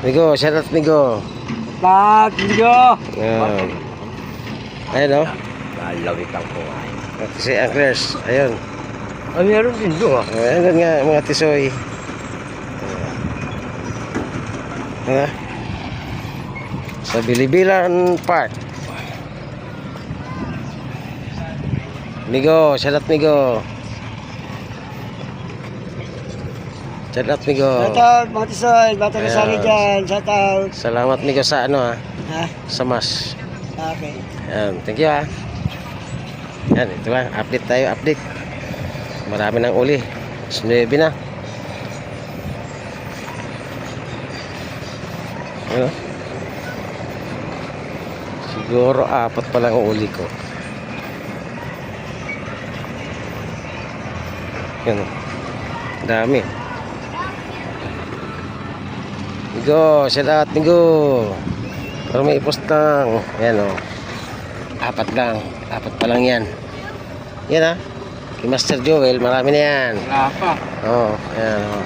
Migo, shout out Migo. Migo. Ayan. Ayun o. Lalawit ang kuhay. At si Anglers. Ayun. Ay, meron din doon ah. Ayun nga mga tisoy. Ano? Sa Bilibilan Park. Migo, shout out Migo. Shout out Migo. Shout out mga tisoy, bata na Ayan. sari dyan. Shout out. Salamat Migo sa ano Ha? sa mas. Okay. Ayan, thank you Yan, ito lang, update tayo, update. Marami ng uli. 9 na. Ano? Siguro 4 pa lang ang uli ko. Yan. Dami. Migo, shout out Migo. Pero may ipost lang. Yan o. 4 lang. 4 pa lang yan. Yan Kay Master Joel, marami na yan. Wala pa. Oo. Yan o.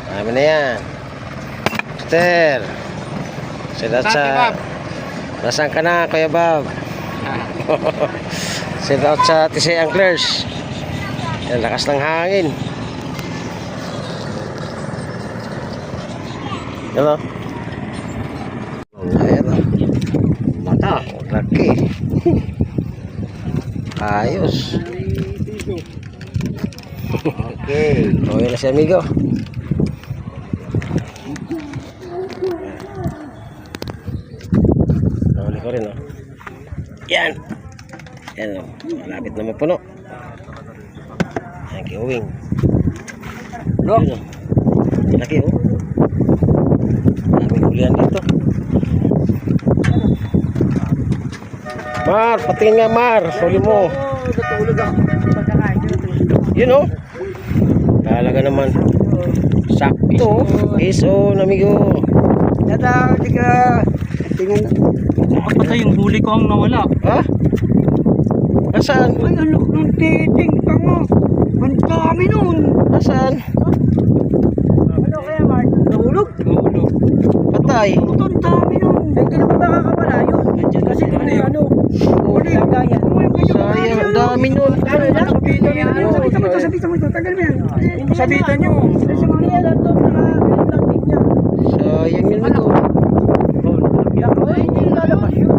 Marami na yan. Mister. Shout out sa... Nasaan ka na, Kuya Bob? Shout out sa Tisay Anglers. Yan, lakas ng hangin. Yan o. Ayan o. Mata. Laki. Ayos. Okay. Okay na si amigo. Nahuli ko rin Yan. Yan malapit na mapuno. Yan kiuwing. Look. Yun Laki Daming hulihan dito. Mar, patingin nga Mar. Huli mo. Natulog ako. Yun Talaga naman. Sakto. Iso, namigo. Yata, hindi ka tingin. Patay yung huli ko ang nawala. Ha? Nasaan? Ay, ano nung titing pa mo. Ang dami nun. Nasaan? Ano kaya, Mark? Nahulog? Nahulog. Patay. Ito, ang dami nun. Hindi na pa makakawala yun. Kasi ano, huli ang gaya. Sayang, ang dami nun. Sabitan nyo. Sabitan mo ito. Tagal mo yan. Sabitan nyo. Kasi mga yan, ito, naka-lagpit niya. Sayang yun ito. Ay, hindi lalabas yun.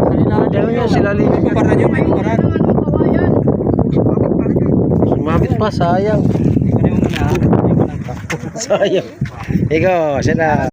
Diyan yun, sila linig. Para nyo, may kumparan. Sumabit pa, sayang. Hindi ko na yung muna. Sayang. Ikaw, sila.